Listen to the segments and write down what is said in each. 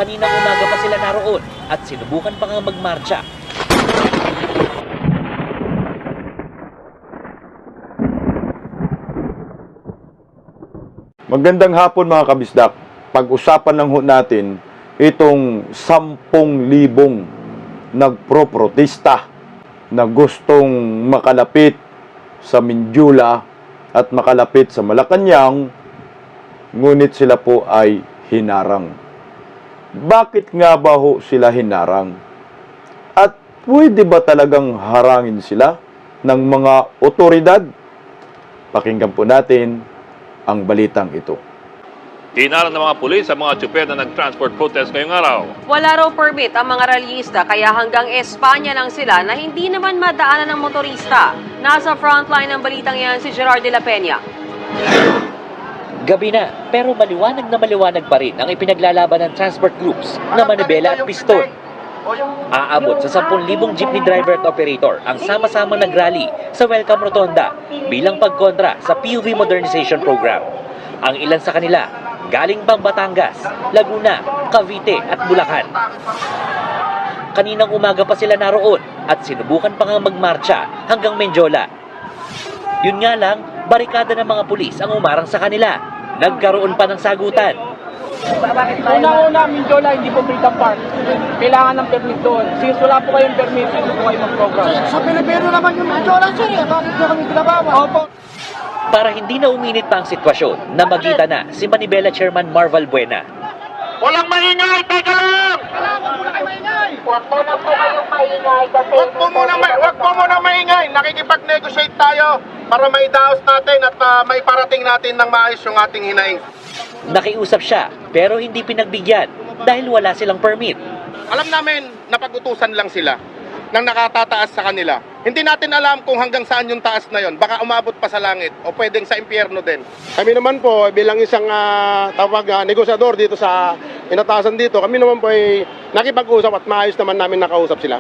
Kaninang umaga pa sila naroon at sinubukan pa nga magmarcha. Magandang hapon mga kabisdak. Pag-usapan lang ho natin itong 10,000 nagpro-protesta na gustong makalapit sa Mindula at makalapit sa Malacanang, ngunit sila po ay hinarang. Bakit nga ba ho sila hinarang? At pwede ba talagang harangin sila ng mga otoridad? Pakinggan po natin ang balitang ito. Hinarang ng mga pulis sa mga tsuper na nag-transport protest ngayong araw. Wala raw permit ang mga rallyista kaya hanggang Espanya lang sila na hindi naman madaanan ng motorista. Nasa frontline ng balitang yan si Gerard de la Peña. Gabi na, pero maliwanag na maliwanag pa rin ang ipinaglalaban ng transport groups na Manibela at Piston. Aabot sa 10,000 jeepney driver at operator ang sama-sama nagrally sa Welcome Rotonda bilang pagkontra sa PUV Modernization Program. Ang ilan sa kanila, galing pang Batangas, Laguna, Cavite at Bulacan. Kaninang umaga pa sila naroon at sinubukan pa nga magmarcha hanggang Menjola. Yun nga lang, barikada ng mga pulis ang umarang sa kanila. Nagkaroon pa ng sagutan. Una-una, Mindiola, hindi po freedom park. Kailangan ng permit doon. Since wala po kayong permit, hindi po kayo mag-program. Sa Pilipino naman yung Mindiola, sir. Bakit nyo kami pinabawa? Opo. Para hindi na uminit pa ang sitwasyon, namagita na si Manibela Chairman Marval Buena. Walang maingay! Teka lang! Huwag mo na po kayong maingay kasi... Huwag po muna maingay! Nakikipag-negotiate tayo para maidaos natin at maiparating natin ng maayos yung ating hinaing. Nakiusap siya pero hindi pinagbigyan dahil wala silang permit. Alam namin na pag-utusan lang sila nang nakatataas sa kanila. Hindi natin alam kung hanggang saan yung taas na yon. Baka umabot pa sa langit o pwedeng sa impyerno din. Kami naman po bilang isang negosyator dito sa inatasan dito, kami naman po ay nakipag-usap at maayos naman namin nakausap sila.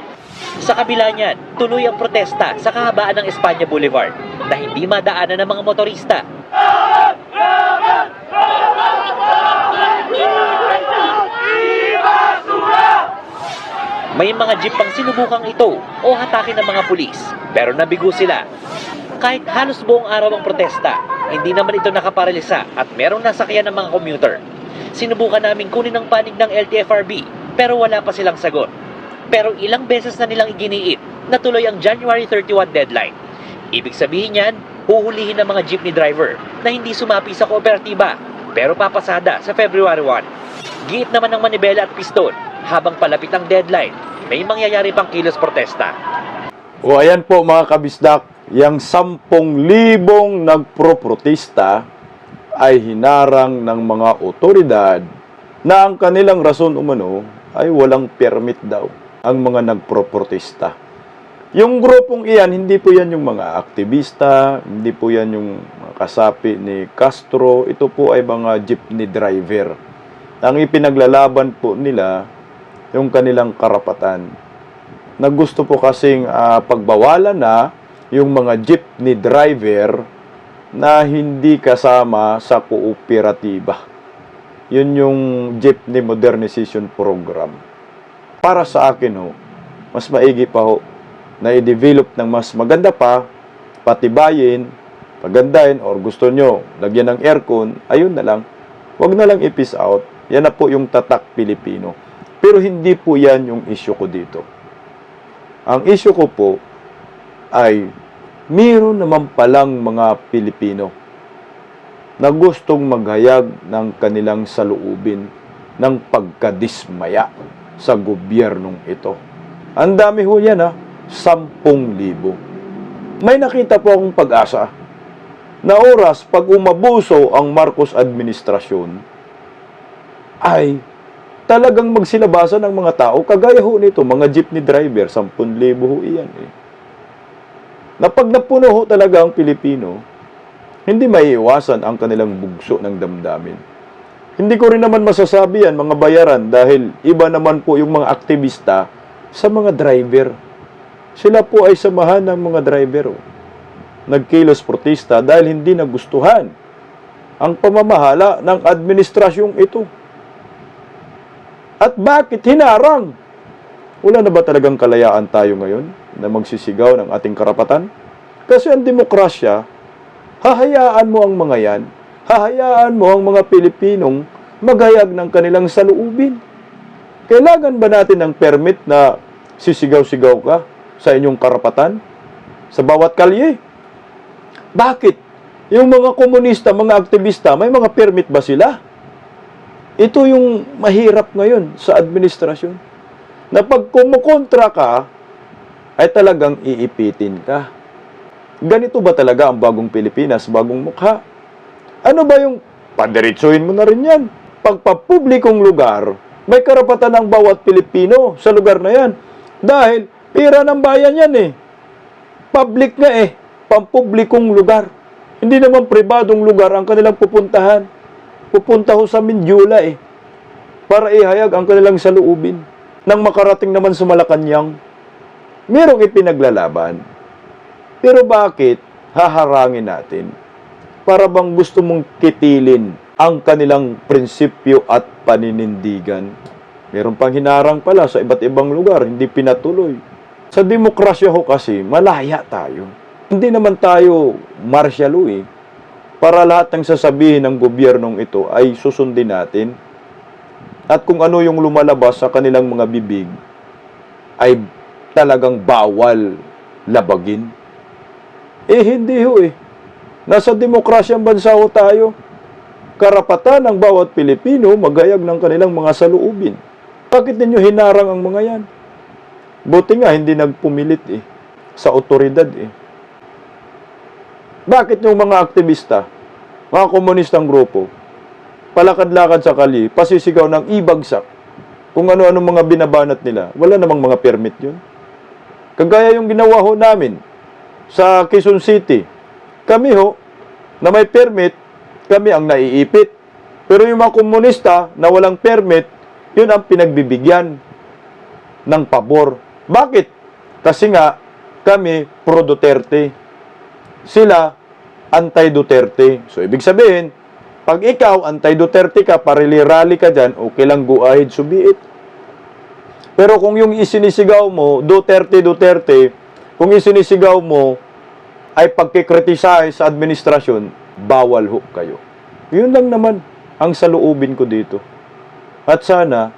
Sa kabila niyan, tuloy ang protesta sa kahabaan ng Espanya Boulevard na hindi madaanan ng mga motorista. May mga jeep pang sinubukang ito o hatakin ng mga pulis, pero nabigo sila. Kahit halos buong araw ang protesta, hindi naman ito nakaparalisa at merong nasakyan ng mga commuter. Sinubukan namin kunin ang panig ng LTFRB, pero wala pa silang sagot. Pero ilang beses na nilang iginiit na tuloy ang January 31 deadline. Ibig sabihin yan, huhulihin ng mga jeepney driver na hindi sumapi sa kooperatiba, pero papasada sa February 1. Giit naman ng Manibela at Piston, habang palapit ang deadline, may mangyayari pang kilos protesta. O ayan po mga kabisdak, yung 10,000 nagpro-protesta ay hinarang ng mga otoridad na ang kanilang rason umano ay walang permit daw ang mga nagpro-protesta. Yung grupong iyan, hindi po yan yung mga aktivista, hindi po yan yung mga kasapi ni Castro, ito po ay mga jeepney driver. Ang ipinaglalaban po nila yung kanilang karapatan na gusto po kasing pagbawalan na yung mga jeepney driver na hindi kasama sa kooperatiba. Yun yung Jeepney Modernization Program. Para sa akin ho, mas maigi pa ho na i-develop ng mas maganda pa, patibayin, pagandahin, or gusto nyo lagyan ng aircon, ayun na lang. Huwag na lang i-peace out. Yan na po yung tatak Pilipino. Pero hindi po yan yung issue ko dito. Ang issue ko po ay meron naman palang mga Pilipino na gustong maghayag ng kanilang saloobin ng pagkadismaya sa gobyernong ito. Ang dami ho yan 10,000. May nakita po akong pag-asa na oras pag umabuso ang Marcos administrasyon ay talagang magsilabasan ng mga tao, kagaya ho nito, mga jeepney driver, 10,000 ho iyan Na pag napuno ho talaga ang Pilipino, hindi maiiwasan ang kanilang bugso ng damdamin. Hindi ko rin naman masasabi yan, mga bayaran, dahil iba naman po yung mga aktivista sa mga driver. Sila po ay samahan ng mga driver. Nagkilos protesta dahil hindi nagustuhan ang pamamahala ng administrasyong ito. At bakit hinarang? Wala na ba talagang kalayaan tayo ngayon na magsisigaw ng ating karapatan? Kasi ang demokrasya, hahayaan mo ang mga yan, hahayaan mo ang mga Pilipinong maghayag ng kanilang saloobin. Kailangan ba natin ng permit na sisigaw-sigaw ka sa inyong karapatan? Sa bawat kalye? Bakit? Yung mga komunista, mga aktivista, may mga permit ba sila? Ito yung mahirap ngayon sa administrasyon. Na pag kumukontra ka, ay talagang iipitin ka. Ganito ba talaga ang bagong Pilipinas, bagong mukha? Ano ba yung padiretsuhin mo na rin yan? Pagpapublikong lugar, may karapatan ang bawat Pilipino sa lugar na yan. Dahil pira ng bayan yan eh. Public nga eh. Pampublikong lugar. Hindi naman pribadong lugar ang kanilang pupuntahan. Pupunta ho sa Mindula eh. Para ihayag ang kanilang saloobin. Nang makarating naman sa Malacanang, merong ipinaglalaban. Pero bakit haharangin natin? Para bang gusto mong kitilin ang kanilang prinsipyo at paninindigan? Meron pang hinarang pala sa iba't ibang lugar, hindi pinatuloy. Sa demokrasya ho kasi, malaya tayo. Hindi naman tayo martial law eh. Para lahat ng sasabihin ng gobyernong ito ay susundin natin. At kung ano yung lumalabas sa kanilang mga bibig, ay talagang bawal labagin. Eh hindi ho eh. Nasa demokrasyang bansa ho tayo. Karapatan ng bawat Pilipino maghayag ng kanilang mga saloobin. Bakit ninyo hinarang ang mga yan? Buti nga hindi nagpumilit eh. Sa otoridad eh. Bakit yung mga aktivista, mga komunistang grupo, palakad-lakad sa kali, pasisigaw ng ibagsak, kung ano-ano mga binabanat nila, wala namang mga permit yun. Kagaya yung ginawa ho namin sa Quezon City, kami ho, na may permit, kami ang naiipit. Pero yung mga komunista na walang permit, yun ang pinagbibigyan ng pabor. Bakit? Kasi nga, kami pro-Duterte. Sila, anti-Duterte. So, ibig sabihin, pag ikaw, anti-Duterte ka, parili-rally ka dyan, okay lang, go ahead, subiit. Pero kung yung isinisigaw mo, Duterte, kung isinisigaw mo, ay pagkikritisize sa administrasyon, bawal ho kayo. Yun lang naman ang saloobin ko dito. At sana,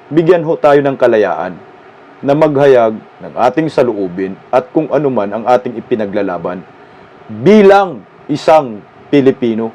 bigyan ho tayo ng kalayaan na maghayag ng ating saloobin at kung ano man ang ating ipinaglalaban bilang isang Pilipino.